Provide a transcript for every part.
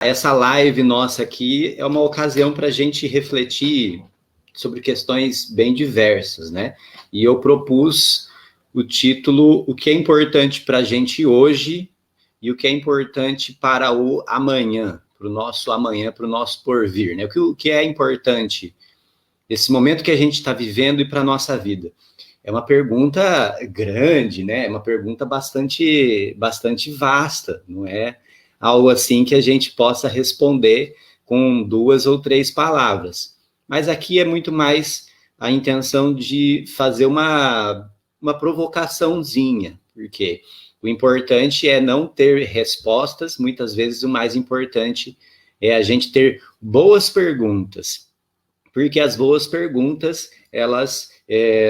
essa live nossa aqui é uma ocasião para a gente refletir sobre questões bem diversas, né? E eu propus o título O que é importante para a gente hoje e o que é importante para o amanhã, para o nosso porvir, né? O que é importante nesse momento que a gente está vivendo e para a nossa vida? É uma pergunta grande, né? É uma pergunta bastante vasta, não é algo assim que a gente possa responder com 2 ou 3 palavras. Mas aqui é muito mais a intenção de fazer uma provocaçãozinha, porque o importante é não ter respostas, muitas vezes o mais importante é a gente ter boas perguntas, porque as boas perguntas, elas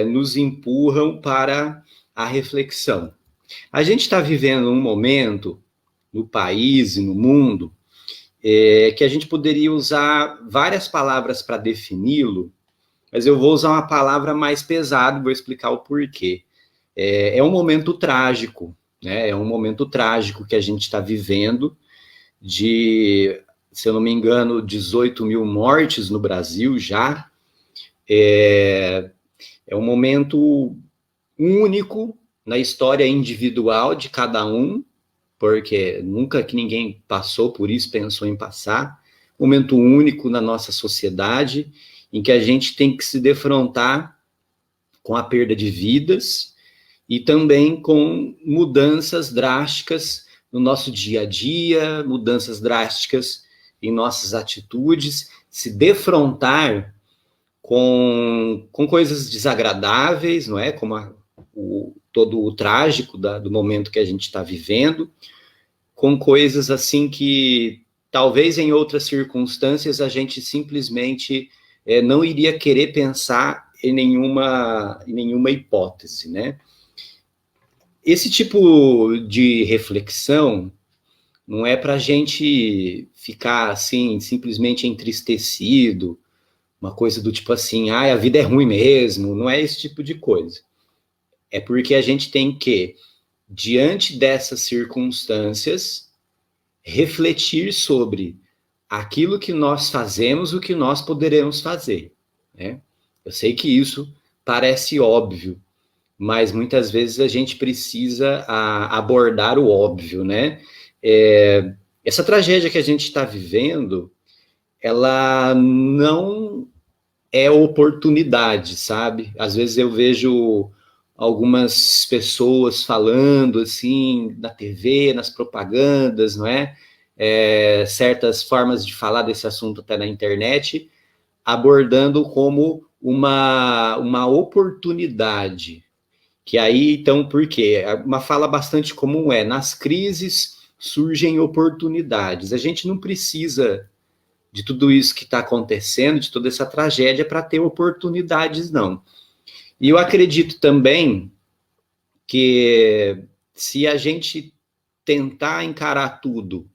nos empurram para a reflexão. A gente está vivendo um momento no país e no mundo que a gente poderia usar várias palavras para defini-lo, mas eu vou usar uma palavra mais pesada e vou explicar o porquê. É um momento trágico, né? É um momento trágico que a gente está vivendo de, se eu não me engano, 18 mil mortes no Brasil já. É um momento único na história individual de cada um, porque nunca que ninguém passou por isso, pensou em passar. Momento único na nossa sociedade, em que a gente tem que se defrontar com a perda de vidas e também com mudanças drásticas no nosso dia a dia, mudanças drásticas em nossas atitudes, se defrontar com coisas desagradáveis, não é? Como todo o trágico do momento que a gente está vivendo, com coisas assim que talvez em outras circunstâncias a gente simplesmente não iria querer pensar em nenhuma hipótese, né? Esse tipo de reflexão não é para a gente ficar assim simplesmente entristecido, uma coisa do tipo assim, a vida é ruim mesmo, não é esse tipo de coisa. É porque a gente tem que, diante dessas circunstâncias, refletir sobre aquilo que nós fazemos, o que nós poderemos fazer, né? Eu sei que isso parece óbvio, mas muitas vezes a gente precisa abordar o óbvio, né? Essa tragédia que a gente está vivendo, ela não é oportunidade, sabe? Às vezes eu vejo algumas pessoas falando assim na TV, nas propagandas, não é? Certas formas de falar desse assunto até na internet, abordando como uma oportunidade. Que aí, então, por quê? Uma fala bastante comum nas crises surgem oportunidades. A gente não precisa de tudo isso que está acontecendo, de toda essa tragédia, para ter oportunidades, não. E eu acredito também que se a gente tentar encarar tudo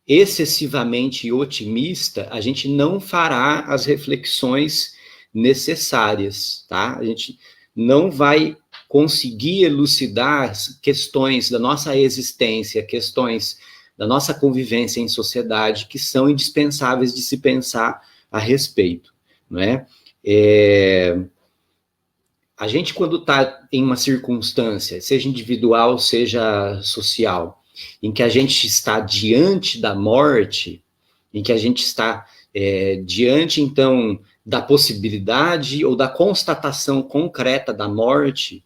excessivamente otimista, a gente não fará as reflexões necessárias, tá? A gente não vai conseguir elucidar questões da nossa existência, questões da nossa convivência em sociedade que são indispensáveis de se pensar a respeito, não é? A gente, quando está em uma circunstância, seja individual, seja social, em que a gente está diante da morte, em que a gente está diante, então, da possibilidade ou da constatação concreta da morte,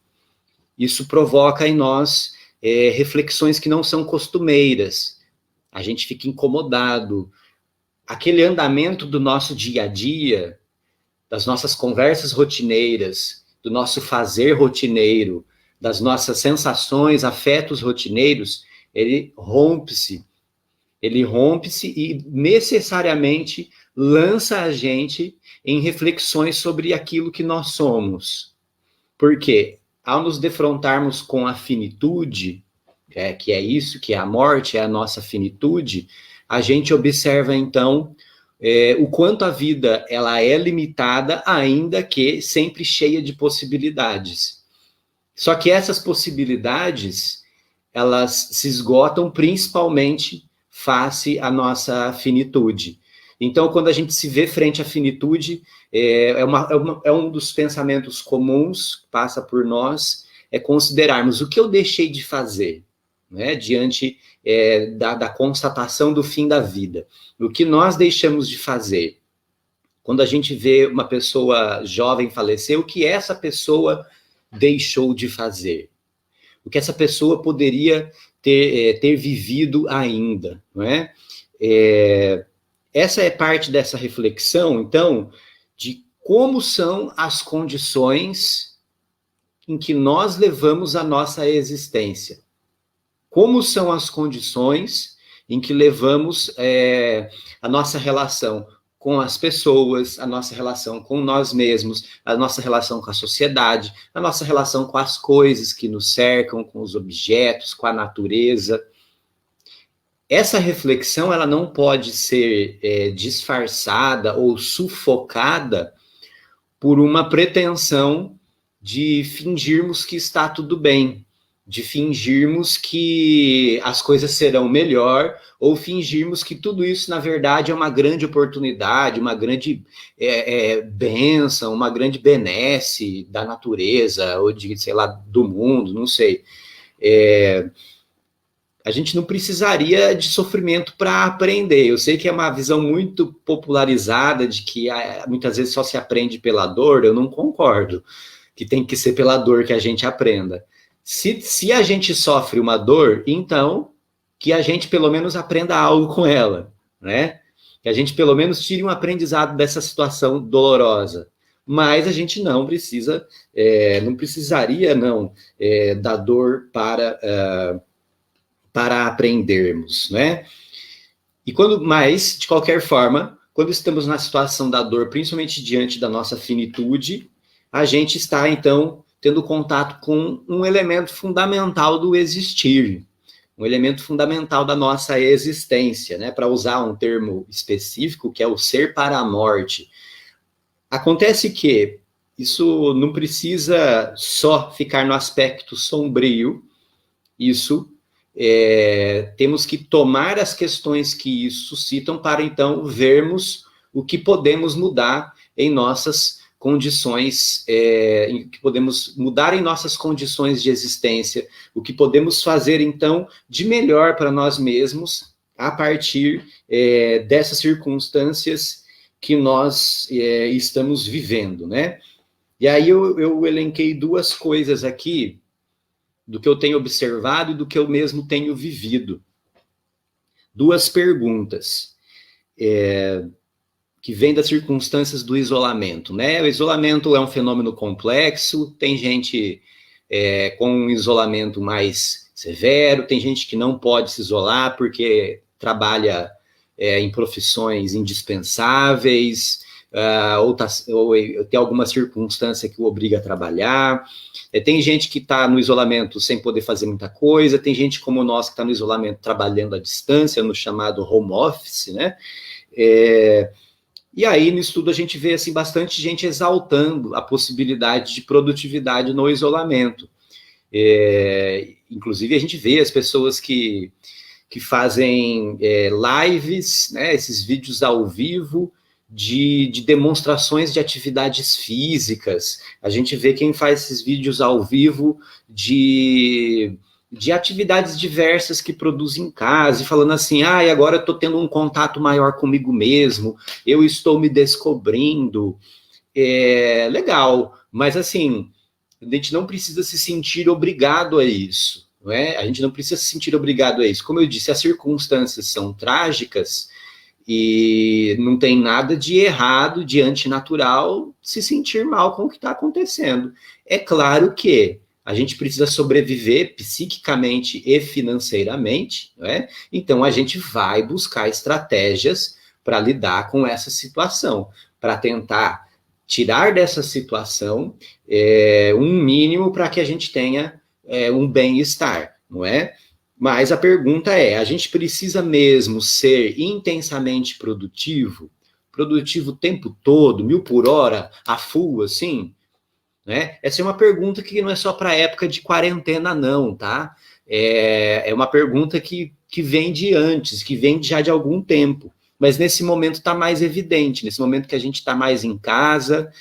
isso provoca em nós reflexões que não são costumeiras. A gente fica incomodado. Aquele andamento do nosso dia a dia, das nossas conversas rotineiras, do nosso fazer rotineiro, das nossas sensações, afetos rotineiros, ele rompe-se e necessariamente lança a gente em reflexões sobre aquilo que nós somos. Porque ao nos defrontarmos com a finitude, que é isso, que é a morte, é a nossa finitude, a gente observa então o quanto a vida ela é limitada, ainda que sempre cheia de possibilidades. Só que essas possibilidades, elas se esgotam principalmente face à nossa finitude. Então, quando a gente se vê frente à finitude, é um dos pensamentos comuns que passa por nós, é considerarmos o que eu deixei de fazer, né, diante da constatação do fim da vida. O que nós deixamos de fazer. Quando a gente vê uma pessoa jovem falecer, o que essa pessoa deixou de fazer? O que essa pessoa poderia ter vivido ainda, não é? Essa é parte dessa reflexão, então, de como são as condições em que nós levamos a nossa existência. Como são as condições em que levamos a nossa relação com as pessoas, a nossa relação com nós mesmos, a nossa relação com a sociedade, a nossa relação com as coisas que nos cercam, com os objetos, com a natureza. Essa reflexão, ela não pode ser disfarçada ou sufocada por uma pretensão de fingirmos que está tudo bem, de fingirmos que as coisas serão melhor, ou fingirmos que tudo isso, na verdade, é uma grande oportunidade, uma grande bênção, uma grande benesse da natureza, ou de, sei lá, do mundo, não sei. A gente não precisaria de sofrimento para aprender. Eu sei que é uma visão muito popularizada de que muitas vezes só se aprende pela dor, eu não concordo, que tem que ser pela dor que a gente aprenda. Se a gente sofre uma dor, então que a gente pelo menos aprenda algo com ela, né? Que a gente pelo menos tire um aprendizado dessa situação dolorosa. Mas a gente não precisa, não precisaria da dor para aprendermos, né? E mas, de qualquer forma, quando estamos na situação da dor, principalmente diante da nossa finitude, a gente está, então, tendo contato com um elemento fundamental do existir, um elemento fundamental da nossa existência, né? Para usar um termo específico, que é o ser para a morte. Acontece que isso não precisa só ficar no aspecto sombrio, temos que tomar as questões que isso suscitam para, então, vermos o que podemos mudar em nossas condições, que podemos mudar em nossas condições de existência, o que podemos fazer, então, de melhor para nós mesmos a partir dessas circunstâncias que nós estamos vivendo, né? E aí eu elenquei duas coisas aqui, do que eu tenho observado e do que eu mesmo tenho vivido. Duas perguntas que vêm das circunstâncias do isolamento, né? O isolamento é um fenômeno complexo, tem gente com um isolamento mais severo, tem gente que não pode se isolar porque trabalha em profissões indispensáveis, ou tem alguma circunstância que o obriga a trabalhar. Tem gente que está no isolamento sem poder fazer muita coisa, tem gente como nós que está no isolamento trabalhando à distância, no chamado home office, né? E aí, no estudo, a gente vê assim, bastante gente exaltando a possibilidade de produtividade no isolamento. Inclusive, a gente vê as pessoas que fazem lives, né, esses vídeos ao vivo, de demonstrações de atividades físicas. A gente vê quem faz esses vídeos ao vivo de atividades diversas que produz em casa, e falando assim, agora eu estou tendo um contato maior comigo mesmo, eu estou me descobrindo. Legal, mas assim, a gente não precisa se sentir obrigado a isso, não é? A gente não precisa se sentir obrigado a isso. Como eu disse, as circunstâncias são trágicas, e não tem nada de errado, de antinatural, se sentir mal com o que está acontecendo. É claro que a gente precisa sobreviver psiquicamente e financeiramente, não é? Então a gente vai buscar estratégias para lidar com essa situação, para tentar tirar dessa situação um mínimo para que a gente tenha um bem-estar, não é? Mas a pergunta é, a gente precisa mesmo ser intensamente produtivo o tempo todo, 1000 por hora, a full, assim? Né? Essa é uma pergunta que não é só para a época de quarentena, não, tá? É uma pergunta que que vem de antes, que vem já de algum tempo. Mas nesse momento está mais evidente, nesse momento que a gente está mais em casa,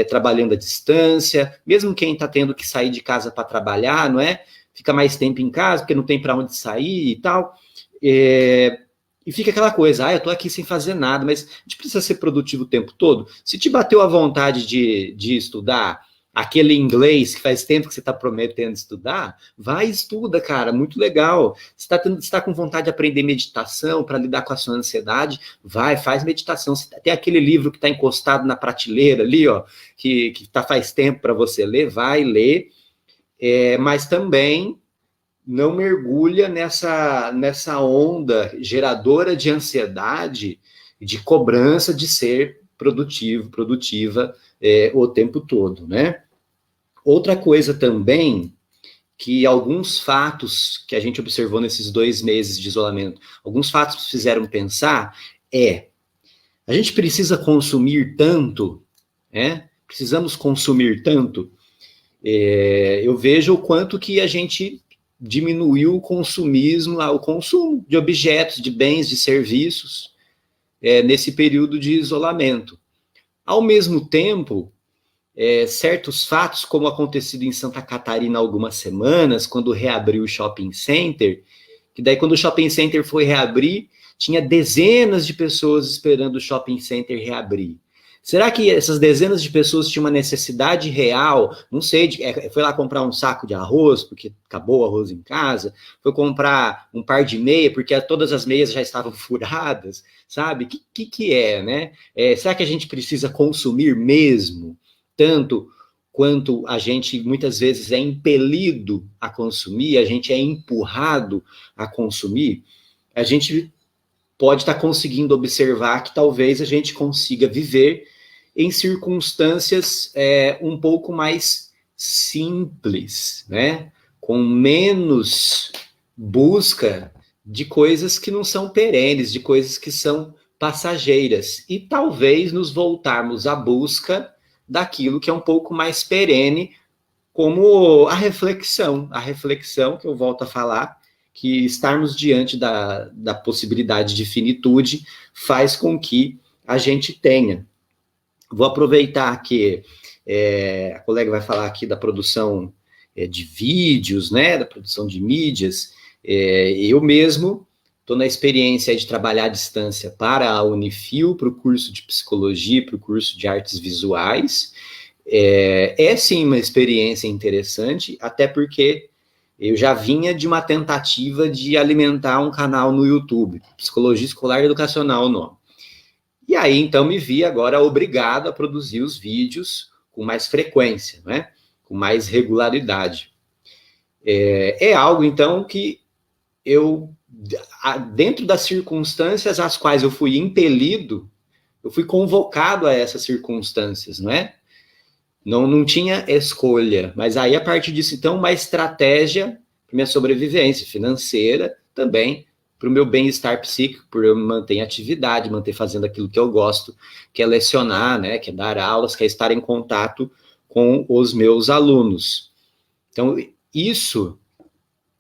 trabalhando à distância, mesmo quem está tendo que sair de casa para trabalhar, não é? Fica mais tempo em casa, porque não tem para onde sair e tal. E fica aquela coisa, eu estou aqui sem fazer nada, mas a gente precisa ser produtivo o tempo todo. Se te bateu a vontade de estudar aquele inglês que faz tempo que você está prometendo estudar, vai e estuda, cara, muito legal. Se está com vontade de aprender meditação para lidar com a sua ansiedade, vai, faz meditação. Se tem aquele livro que está encostado na prateleira ali, ó, que faz tempo para você ler, vai ler, mas também não mergulha nessa onda geradora de ansiedade, de cobrança de ser produtivo, produtiva o tempo todo, né? Outra coisa também, que alguns fatos que a gente observou nesses 2 meses de isolamento, alguns fatos fizeram pensar, a gente precisa consumir tanto, né? Precisamos consumir tanto. Eu vejo o quanto que a gente diminuiu o consumismo, o consumo de objetos, de bens, de serviços, nesse período de isolamento. Ao mesmo tempo, certos fatos, como acontecido em Santa Catarina há algumas semanas, quando reabriu o shopping center, que daí quando o shopping center foi reabrir, tinha dezenas de pessoas esperando o shopping center reabrir. Será que essas dezenas de pessoas tinham uma necessidade real? Não sei, foi lá comprar um saco de arroz, porque acabou o arroz em casa, foi comprar um par de meia, porque todas as meias já estavam furadas, sabe? O que é, né? Será que a gente precisa consumir mesmo tanto quanto a gente muitas vezes é impelido a consumir, a gente é empurrado a consumir? A gente pode estar conseguindo observar que talvez a gente consiga viver em circunstâncias um pouco mais simples, né? Com menos busca de coisas que não são perenes, de coisas que são passageiras. E talvez nos voltarmos à busca daquilo que é um pouco mais perene, como a reflexão que eu volto a falar, que estarmos diante da possibilidade de finitude faz com que a gente tenha. Vou aproveitar que a colega vai falar aqui da produção de vídeos, né, da produção de mídias. Eu mesmo estou na experiência de trabalhar à distância para a Unifil, para o curso de psicologia, para o curso de artes visuais. Sim uma experiência interessante, até porque eu já vinha de uma tentativa de alimentar um canal no YouTube, Psicologia Escolar e Educacional, o nome. E aí, então, me vi agora obrigado a produzir os vídeos com mais frequência, né? Com mais regularidade. É algo, então, que eu, dentro das circunstâncias às quais eu fui impelido, eu fui convocado a essas circunstâncias, não é? Não tinha escolha, mas aí, a partir disso, então, uma estratégia para minha sobrevivência financeira, também para o meu bem-estar psíquico, por eu me manter em atividade, manter fazendo aquilo que eu gosto, que é lecionar, né, que é dar aulas, que é estar em contato com os meus alunos. Então, isso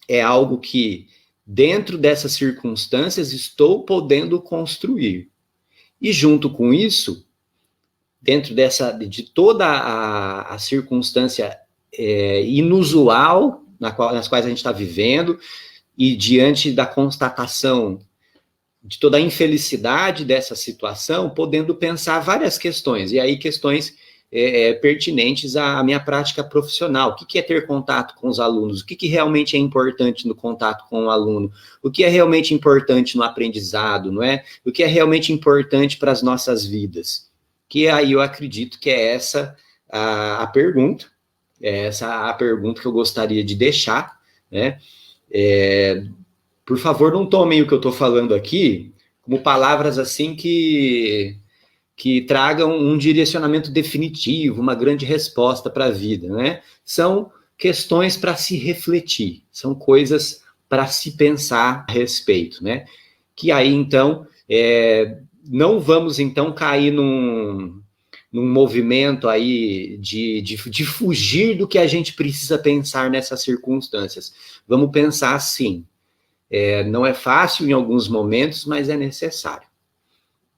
é algo que, dentro dessas circunstâncias, estou podendo construir. E, junto com isso, dentro de toda a circunstância inusual nas quais a gente está vivendo, e diante da constatação de toda a infelicidade dessa situação, podendo pensar várias questões, e aí questões pertinentes à minha prática profissional. O que é ter contato com os alunos? O que realmente é importante no contato com o aluno? O que é realmente importante no aprendizado, não é? O que é realmente importante para as nossas vidas? Que aí eu acredito que é essa a pergunta, essa a pergunta que eu gostaria de deixar, né? Por favor, não tomem o que eu estou falando aqui como palavras assim que tragam um direcionamento definitivo, uma grande resposta para a vida, né? São questões para se refletir, são coisas para se pensar a respeito, né? Que aí, então, não vamos, então, cair num movimento aí de fugir do que a gente precisa pensar nessas circunstâncias. Vamos pensar assim, Não é fácil em alguns momentos, mas é necessário.